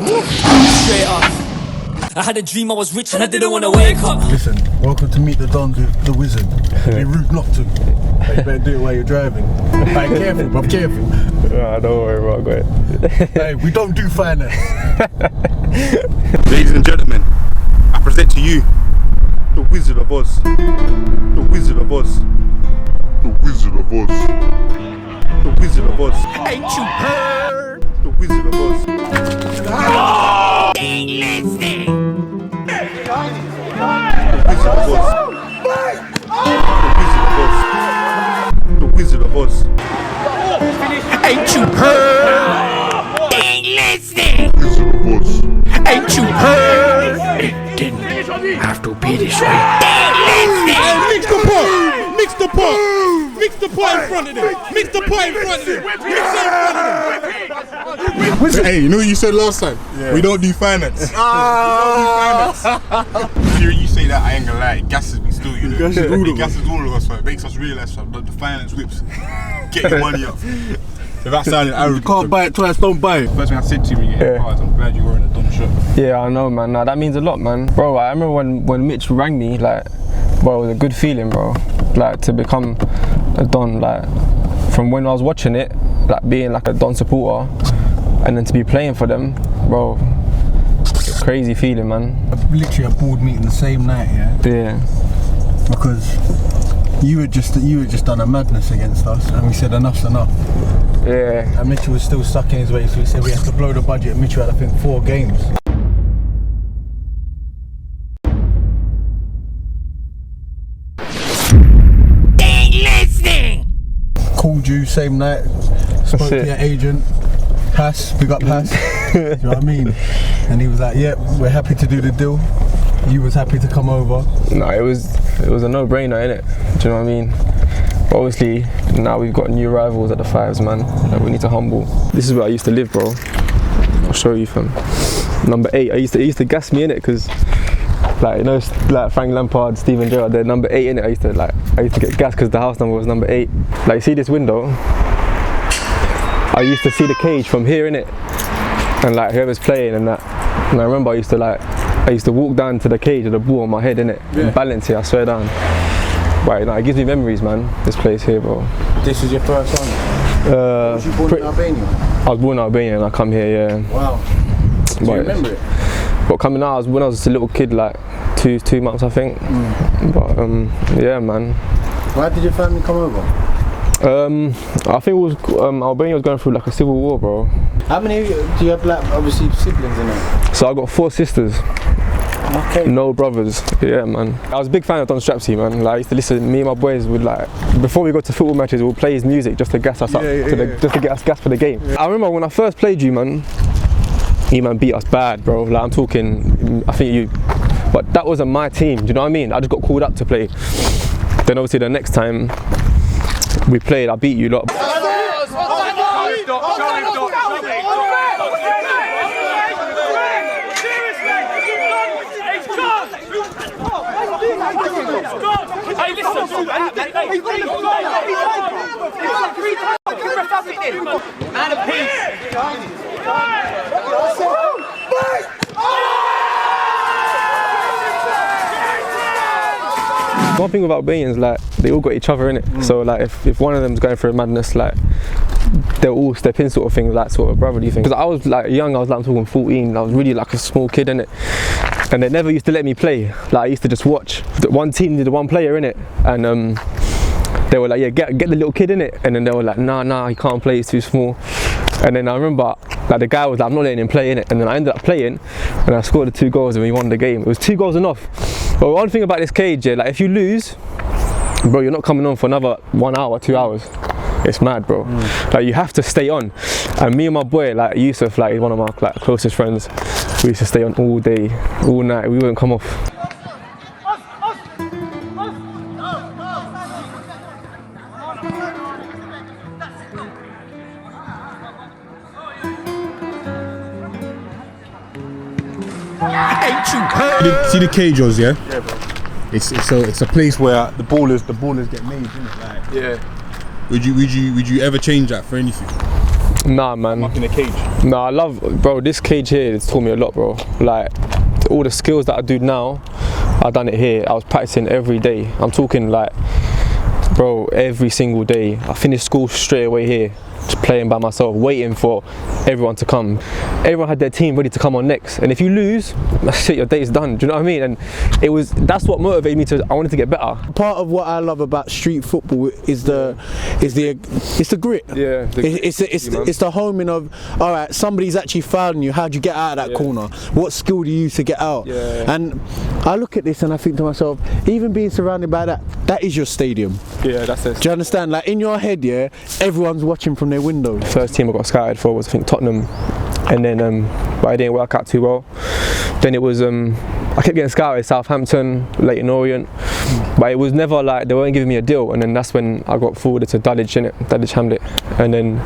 Straight up. I had a dream I was rich and I didn't want to wake up. Listen, welcome to Meet the Dons with the Wizard. Be rude not to. But you better do it while you're driving. Hey, careful, bro, careful. Don't worry, bro, go ahead. Hey, we don't do finance. Ladies and gentlemen, I present to you the Wizard of Oz. The Wizard of Oz. The Wizard of Oz. The Wizard of Oz. Ain't you heard? The Wizard of Oz. Oh! Ain't listening. The Wizard of Oz. The Wizard of Oz. Ain't you heard? Ain't listening. The Wizard of Oz. Ain't you heard? It didn't have to be this way. Ain't listening. Mix the pot. Mix the pot. Mix the pot in front of them. Mix the pot in front of them. Mix it in front of them. Hey, you know what you said last time? Yeah. We don't do finance. We don't do finance. Hearing you say that, I ain't gonna lie, it gasses me still, you know. It gasses all of us, so it makes us realise that the finance whips. Get your money up. If that sounded arrogant. You can't buy it twice, don't buy it. First thing I said to you when you hit cards, I'm glad you were in a Don shirt. Yeah, I know, man. Nah, that means a lot, man. Bro, I remember when Mitch rang me, like, bro, it was a good feeling, bro. Like, to become a Don, like, from when I was watching it, like, being like a Don supporter, and then to be playing for them, bro, crazy feeling, man. Literally a board meeting the same night, yeah? Yeah. Because you had just done a madness against us, and we said enough's enough. Yeah. And Mitchell was still stuck in his way, so we said we have to blow the budget. Mitchell had, I think, 4 games. Ain't listening. Called you same night, spoke to your agent, Hass, big up Hass. Do you know what I mean? And he was like, "Yep, we're happy to do the deal." You was happy to come over. No, it was a no-brainer, innit? Do you know what I mean? But obviously, now we've got new rivals at the Fives, man, that we need to humble. This is where I used to live, bro. I'll show you, fam. Number 8. I used to gas me, innit? Because, like, you know, like Frank Lampard, Steven Gerrard, they're number 8, innit? I used to get gas because the house number was number 8. Like, see this window? I used to see the cage from here, innit? And like whoever's playing and that. And I remember I used to walk down to the cage with the ball on my head, innit? Yeah. And balance it, I swear down. Right, no, it gives me memories, man, this place here, bro. This is your first one? Was you born in Albania? I was born in Albania and I come here, yeah. Wow. Do you remember it? But coming out, when I was a little kid, like 2 months, I think. But yeah, man. Why did your family come over? I think it was Albania was going through like a civil war, bro. How many do you have, like, obviously siblings in there? So I got 4 sisters. Okay. No brothers. Yeah, man. I was a big fan of Don Strapzy, man. Like, I used to listen. Me and my boys would, like, before we go to football matches, we'll play his music just to gas us up, just to get us gas for the game. I remember when I first played you, man. You man beat us bad, bro. Like, I'm talking. I think you. But that wasn't my team. Do you know what I mean? I just got called up to play. Then obviously the next time we played, I beat you lot. Hey, listen. Man of peace. One thing with Albanians, like, they all got each other in it. So like, if one of them's going through a madness, like, they'll all step in, sort of thing, like sort of brotherly thing. Because I was like young, I was like, I'm talking 14. I was really like a small kid, innit? And they never used to let me play. Like, I used to just watch. One team needed one player in it, and they were like, yeah, get the little kid in it. And then they were like, nah, he can't play, he's too small. And then I remember, like, the guy was like, I'm not letting him play in it. And then I ended up playing, and I scored the 2 goals, and we won the game. It was 2 goals enough. But one thing about this cage, yeah, like, if you lose, bro, you're not coming on for another 1 hour, 2 hours. It's mad, bro. Like, you have to stay on. And me and my boy, like Yusuf, like, he's one of my, like, closest friends. We used to stay on all day, all night. We wouldn't come off. See the cages, yeah? Yeah, bro. It's a place where the ballers get made, isn't it? Like, Yeah. Would you ever change that for anything? Nah, man. Up in a cage. Nah, I love, bro, this cage here, it's taught me a lot, bro. Like, all the skills that I do now, I done it here. I was practicing every day. I'm talking like, bro, every single day. I finished school straight away here, just playing by myself, waiting for everyone to come. Everyone had their team ready to come on next, and if you lose, shit, your day's done. Do you know what I mean? And that's what motivated me to. I wanted to get better. Part of what I love about street football is the grit. Yeah, it's the homing of, all right, somebody's actually fouling you. How'd you get out of that corner? What skill do you use to get out? Yeah. And I look at this and I think to myself, even being surrounded by that is your stadium. Yeah, that's it. Do you understand? Like in your head, yeah, everyone's watching from their windows. First team I got scouted for was, I think, Tottenham, and then but I didn't work out too well. Then it was I kept getting scouted Southampton, Leyton Orient, but it was never like they weren't giving me a deal. And then that's when I got forwarded to Dulwich Hamlet, and then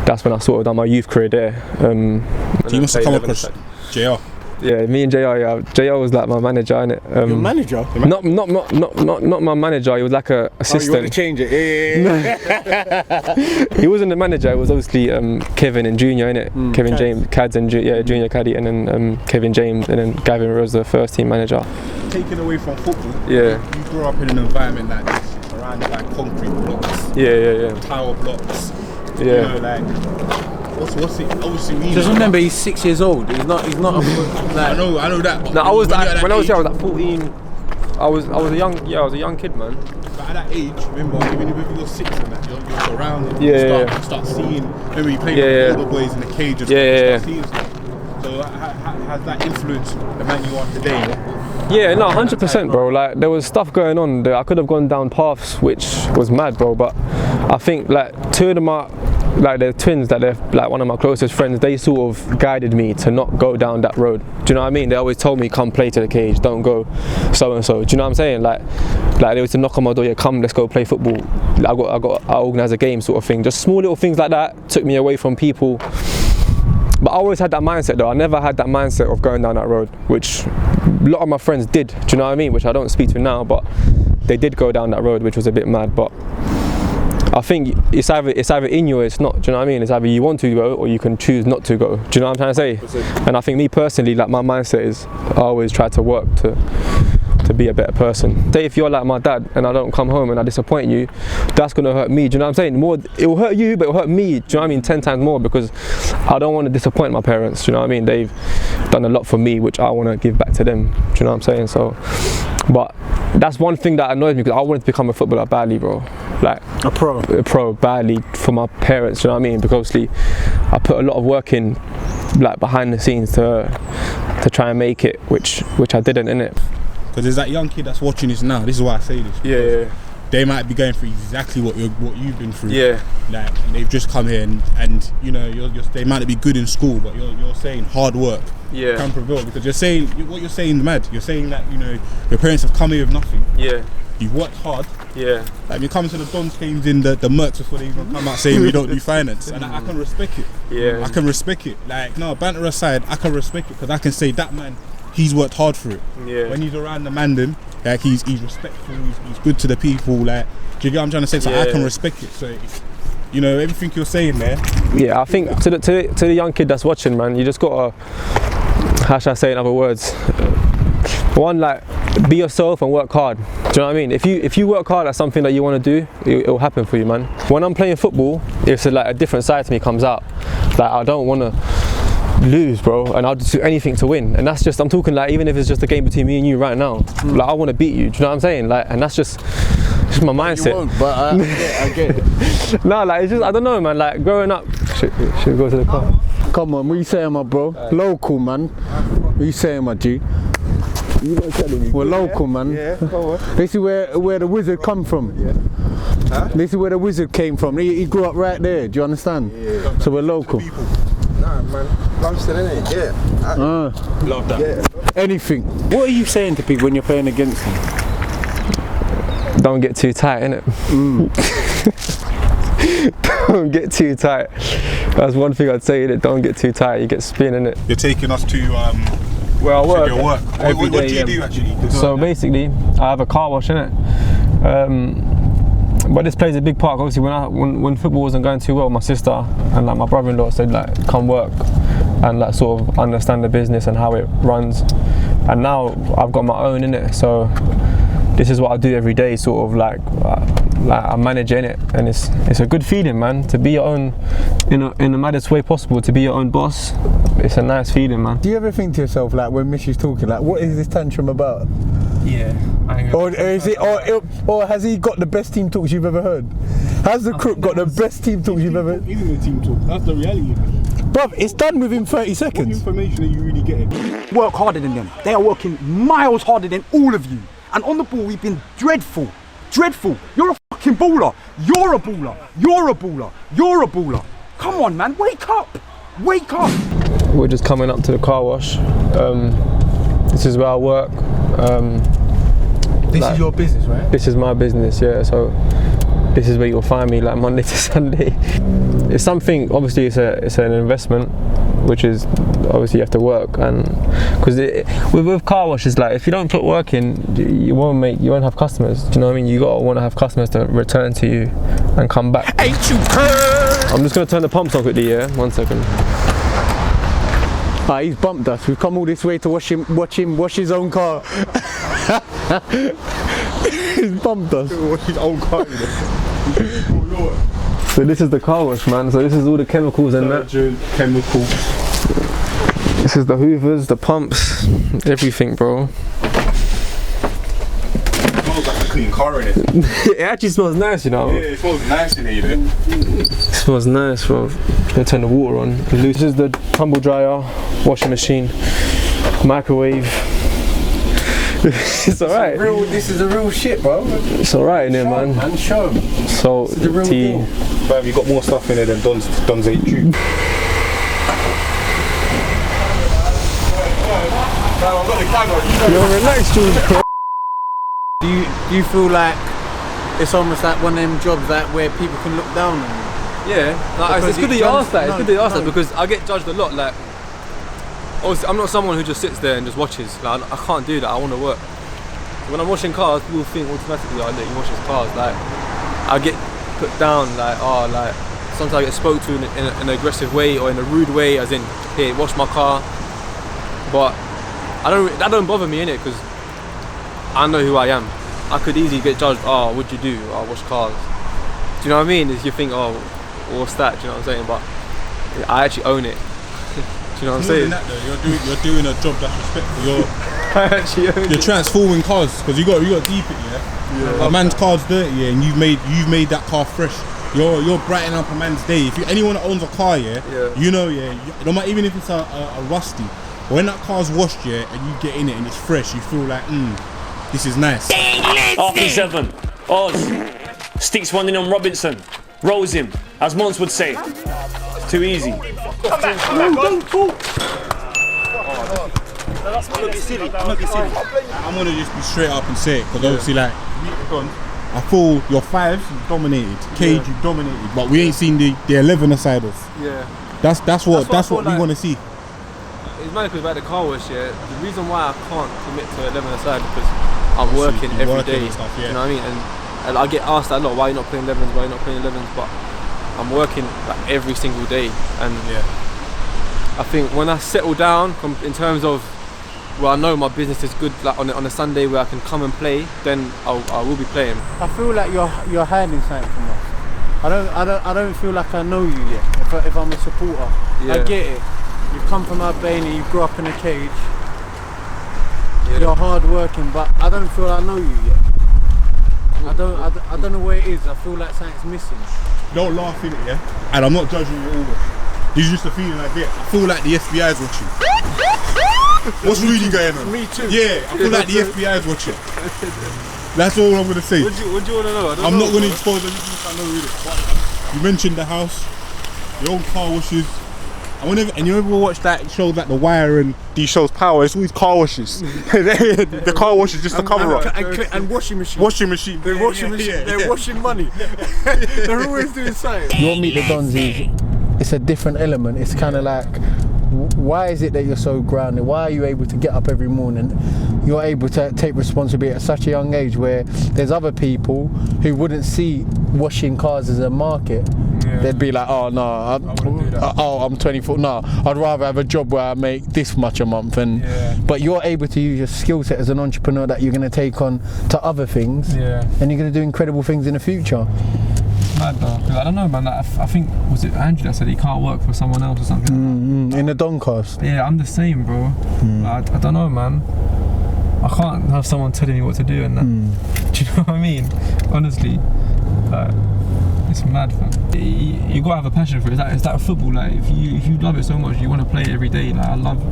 that's when I sort of done my youth career there. So you must have come across JR. Yeah, me and JR. Yeah, JR was like my manager, innit? Your manager? Not my manager. He was like a assistant. Oh, you want to change it? Yeah. He wasn't the manager. It was obviously Kevin and Junior, innit? Kevin James, Cads and Junior Caddy, and then Kevin James, and then Gavin Rose, the first team manager. Taken away from football. Yeah. You grew up in an environment like this, around like concrete blocks. Yeah. Tower blocks. Yeah. You know, like. What's it obviously mean? Just remember, he's 6 years old. He's not. I know that. No, I was like, when I was here, I was like 14. I was a young kid, man. But at that age, remember, even if you're 6 and that, you're surrounded. Yeah. You start seeing. Remember, you played with the boys in the cage and start seeing stuff. So has that influenced the man you are today? Yeah, no, 100%, bro. Like there was stuff going on that I could have gone down paths which was mad, bro. But I think like two of them are. Like they're twins, that they're like one of my closest friends. They sort of guided me to not go down that road. Do you know what I mean? They always told me, come play to the cage, don't go so and so. Do you know what I'm saying? Like they used to knock on my door, yeah, come, let's go play football. I organise a game, sort of thing. Just small little things like that took me away from people. But I always had that mindset though. I never had that mindset of going down that road, which a lot of my friends did. Do you know what I mean? Which I don't speak to now, but they did go down that road, which was a bit mad. But I think it's either in you or it's not. Do you know what I mean? It's either you want to go or you can choose not to go. Do you know what I'm trying to say? And I think me personally, like my mindset is, I always try to work to be a better person. Say if you're like my dad and I don't come home and I disappoint you, that's gonna hurt me. Do you know what I'm saying? More, it will hurt you, but it will hurt me. Do you know what I mean? 10 times more, because I don't want to disappoint my parents. Do you know what I mean? They've done a lot for me, which I want to give back to them. Do you know what I'm saying? So, but that's one thing that annoys me, because I wanted to become a footballer badly, bro. Like a pro badly for my parents. Do you know what I mean? Because obviously I put a lot of work in, like behind the scenes, to try and make it, which I didn't, innit? Because there's that young kid that's watching this now. This is why I say this. Yeah. They might be going through exactly what you've been through. Yeah. Like, and they've just come here and you know they might not be good in school, but you're saying hard work can prevail, because you're saying what you're saying is mad. You're saying that, you know, your parents have come here with nothing. Yeah. You've worked hard. Yeah. Like you're coming to the Dons games in the Mercs before they even come out saying we don't do finance, and I can respect it. Yeah. I can respect it. Like, no, banter aside, I can respect it, because I can say that man, he's worked hard for it. Yeah. When he's around the Mandem, like he's respectful, he's good to the people. Like, do you get what I'm trying to say? So I can respect it. So, you know, everything you're saying there. Yeah, I think to the young kid that's watching, man, you just gotta, how should I say in other words? One, like, be yourself and work hard. Do you know what I mean? If you work hard at something that you want to do, it will happen for you, man. When I'm playing football, it's like a different side to me comes out. Like, I don't want to lose, bro, and I'll just do anything to win. And that's just, I'm talking like, even if it's just a game between me and you right now, like, I want to beat you. Do you know what I'm saying? Like, and that's just my mindset. You won't, but I get it. No, like, it's just, I don't know, man. Like, growing up, should we go to the car? Come on, what you saying, my bro? Local, man. What you saying, my G? We're local, man. Yeah, go on. This is where the wizard come from. Yeah. Huh? This is where the wizard came from. He grew up right there. Do you understand? Yeah. So we're local. Nah, man. Plumstead, innit? Yeah. Love that. Yeah. Anything. What are you saying to people when you're playing against them? Don't get too tight, innit? Don't get too tight. That's one thing I'd say, innit? Don't get too tight. You get spin, innit? You're taking us to where I work. Your work. What do you do actually? So basically, I have a car wash, innit? But this plays a big part. Obviously, when football wasn't going too well, my sister and like my brother-in-law said like, come work and like sort of understand the business and how it runs. And now I've got my own in it, so this is what I do every day. Sort of like I'm managing it, and it's a good feeling, man. To be your own, in the maddest way possible. To be your own boss, it's a nice feeling, man. Do you ever think to yourself, like when Mishy's talking, like what is this tantrum about? Yeah. Or is it, or has he got the best team talks you've ever heard? Has the crook got the best team talks you've ever heard? Isn't a team talk? That's the reality. Bruv, it's done within 30 What seconds. information are you really getting? Work harder than them. They are working miles harder than all of you. And on the ball, we've been dreadful. Dreadful. You're a fucking baller. You're a baller. You're a baller. You're a baller. Come on, man. Wake up. Wake up. We're just coming up to the car wash. This is where I work. This is your business, right? This is my business, yeah. So this is where you'll find me, like Monday to Sunday. It's something. Obviously, it's an investment, which is obviously you have to work, and because with car washes, like if you don't put work in, you won't have customers. Do you know what I mean? You gotta want to have customers to return to you and come back. Ain't you heard? I'm just gonna turn the pumps on quickly, yeah. 1 second. Ah, he's bumped us. We've come all this way to watch him wash his own car. He's bumped us. What's his own car? So this is the car wash, man. So this is all the chemicals and that. Chemicals. This is the hoovers, the pumps, everything, bro. It smells like a clean car in it. It actually smells nice, you know. Yeah, it smells nice in here, you know. It smells nice, bro. Gonna turn the water on. This is the tumble dryer, washing machine, microwave. It's alright. This is the real shit, bro. It's alright in here, man. Man, show him. So the real tea. deal. Fam, you got more stuff in there than Don's 8 tube. Yo, relax, Jules, bro. Do you feel like it's almost like one of them jobs that where people can look down on you? Yeah, like, it's good that you asked that. It's good that you asked that because I get judged a lot. Like, obviously, I'm not someone who just sits there and just watches. Like, I can't do that. I want to work. When I'm washing cars, people think automatically, "Oh, look, he washes cars." Like, I get put down. Like, oh, like sometimes I get spoke to in an aggressive way or in a rude way, as in, "Hey, wash my car." But that don't bother me in it because I know who I am. I could easily get judged. Oh, what'd you do? I wash cars. Do you know what I mean? Is you think, oh, what's that? Do you know what I'm saying? But I actually own it. Do you know what I'm saying? That, though, you're doing a job that's respectful. I actually own You're it. transforming cars because you got deep it, yeah. A man's car's dirty, yeah, and you've made that car fresh. You're brightening up a man's day. If anyone that owns a car, yeah, you know, yeah, no matter even if it's a rusty, when that car's washed, yeah, and you get in it and it's fresh, you feel like, this is nice. After 7, Oz sticks one in on Robinson, rolls him, as Mons would say. It's too easy. Don't talk. I'm not be silly. I'm gonna just be straight up and say it because obviously, like, I feel your 5 dominated, Cage you dominated, but we ain't seen the 11 aside of. Yeah. That's what we like. want to see. It's mad because about the car wash, yeah. The reason why I can't commit to 11 aside because I'm working you're every working day. and stuff, yeah. You know what I mean? And I get asked that a lot. Why are you not playing 11s? Why are you not playing 11s? But I'm working like every single day, and I think when I settle down in terms of where I know my business is good, like on a Sunday where I can come and play, then I will be playing. I feel like you're hiding something from us. I don't feel like I know you yet. If I'm a supporter, Yeah. I get it. You've come from Albania, you grew up in a cage. Yeah. You're hard working, but I don't feel I know you yet. I don't know where it is. I feel like something's missing. Don't laugh in it, yeah? And I'm not judging you over. This is just a feeling I get. I feel like the FBI is watching. What's really going on? Me too. Yeah, I feel like the FBI is watching. That's all I'm gonna say. What do you want to know? I'm not gonna expose anything I know really. But you mentioned the house, your own car washes. And you ever watch that shows like The Wire and these shows Power? It's always car washes. The car wash is just a cover up. And washing machine. Washing machine. They're washing machine. They're washing money. They're always doing something. Your Meet the Dons is, it's a different element. It's kind of like Why is it that you're so grounded? Why are you able to get up every morning? You're able to take responsibility at such a young age, where there's other people who wouldn't see washing cars as a market. Yeah. They'd be like, oh no, I'm 24. No, I'd rather have a job where I make this much a month. And but you're able to use your skill set as an entrepreneur that you're going to take on to other things, and you're going to do incredible things in the future. I don't know, man. Like, I think, was it Andrew that said he can't work for someone else or something? In the Doncast. Yeah, I'm the same, bro. I don't know, man. I can't have someone telling me what to do and that. Do you know what I mean? Honestly, like, it's mad, fam. You gotta have a passion for it. It's like football. Like, if you love it so much, you want to play it every day. Like, I love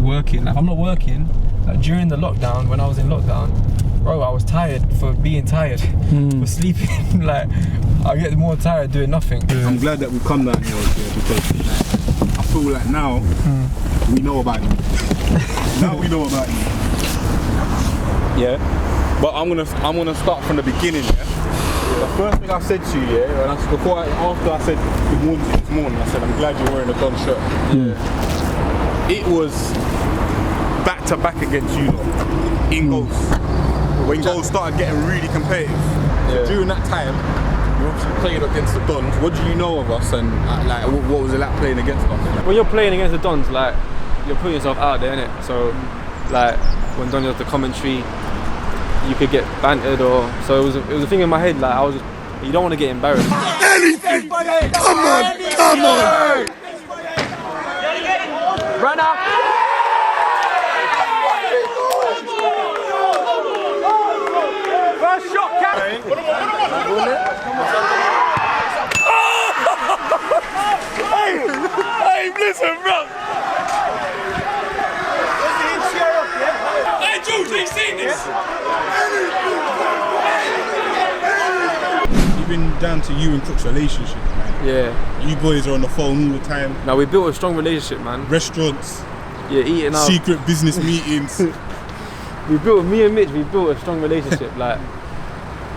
working. Like, if I'm not working, like during the lockdown, when I was in lockdown, bro, I was tired for being tired, for sleeping. Like, I get more tired doing nothing. I'm glad that we've come down here because I feel like now we know about you. Now we know about you. Yeah, but I'm gonna start from the beginning. Yeah. The first thing I said to you, after I said good morning to you this morning, I said I'm glad you're wearing a Don shirt. Yeah. It was back to back against you lot in goals. When goals started getting really competitive. So during that time, you obviously played against the Dons. What do you know of us, and like what was it like playing against us? When you're playing against the Dons, like, you're putting yourself out there, innit? So, like, when Don does the commentary, you could get bantered, or so it was a thing in my head. Like, I was just, you don't want to get embarrassed. Anything! Come on! Run out! First shot, Hey, listen, bro. Hey, Jules, have you seen this? Even down to you and Cook's relationship, man. Yeah. You boys are on the phone all the time. Now, we built a strong relationship, man. Restaurants. Yeah, eating out. Secret business meetings. Me and Mitch, we built a strong relationship. Like,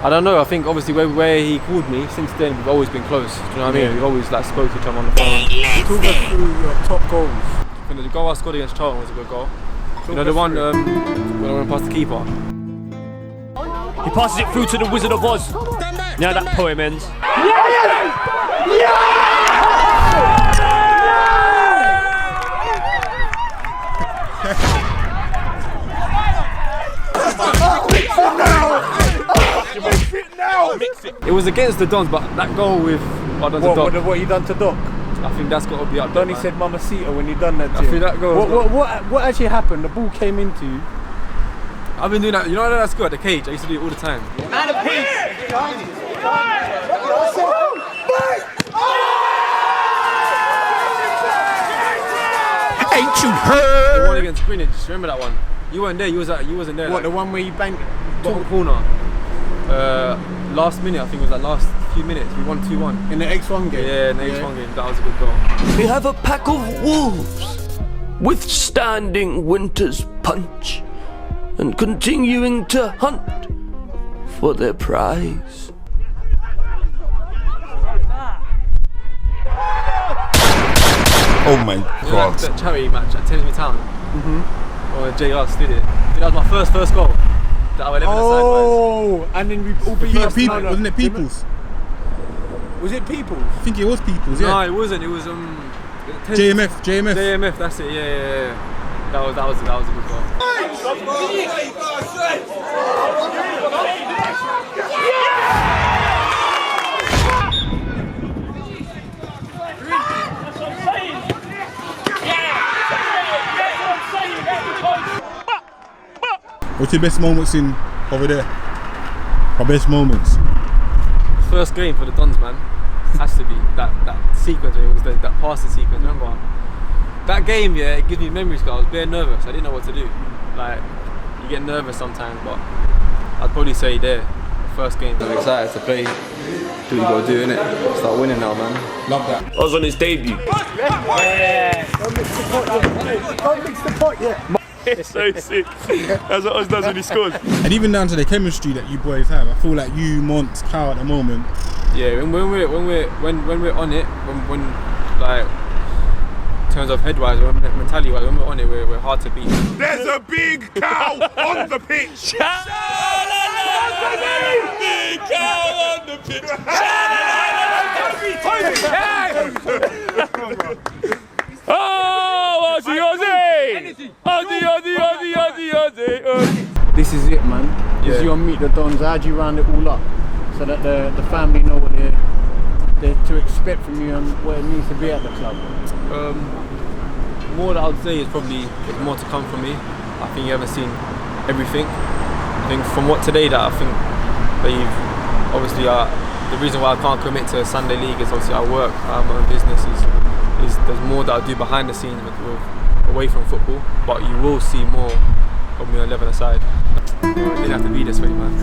I don't know, I think obviously where he called me, since then we've always been close. Do you know what I mean? We've always like spoke to each other on the phone. Talk us through your top goals. The goal I scored against Charlton was a good goal. You know, the one when I went past the keeper. He passes it through to the Wizard of Oz. Now that poem ends. It was against the Dons, but that goal with Doc. What you done to Doc? I think that's got to be up there. Donny said Mamacita when you done that. I think that goal. What actually happened? The ball came into you. I've been doing that. You know that score at the cage? I used to do it all the time. Man of peace. Ain't you heard? The one against Greenwich. Remember that one? You weren't there. You wasn't there. What, like, the one where you banked bottom corner? Last minute. I think it was like last few minutes. We won 2-1 in the X1 game? Yeah, in the X1 game. That was a good goal. We have a pack of wolves withstanding winter's punch and continuing to hunt for their prize. Oh my God. That charity match at Thamesmead Town. Or JR stood it. That was my first goal. That I went 11 sideways. And then we all beat us. Wasn't it Peoples? Was it Peoples? I think it was Peoples, yeah. No, it wasn't. It was JMF, that's it. Yeah. That was a good goal. What's your best moments in over there? Our best moments? First game for the Dons, man. Has to be that sequence. It was that passing sequence. Remember that game? Yeah, it gives me memories because I was very nervous. I didn't know what to do. Like, you get nervous sometimes, but I'd probably say there, first game. I'm excited to play. Do what you gotta do, innit? Start winning now, man. Love that. I was on his debut. Yeah. Don't mix the pot yet. It's so sick. That's what Oz does when he scores. And even down to the chemistry that you boys have, I feel like you, Mont, Cow at the moment. Yeah, when we're on it, when like terms of head-wise or mentality-wise, when we're on it, we're hard to beat. There's a big cow on the pitch. Big cow on the pitch. Oh, Ozzy. This is it, man. This is your meet the Dons. How do you round it all up so that the family know what they're to expect from you and what it needs to be at the club? More that I would say is probably there's more to come from me. I think you haven't seen everything. I think from what today that I think that you've obviously the reason why I can't commit to Sunday League is obviously I work, my own business is there's more that I do behind the scenes away from football, but you will see more of me on 11 aside. It didn't have to be this way, man.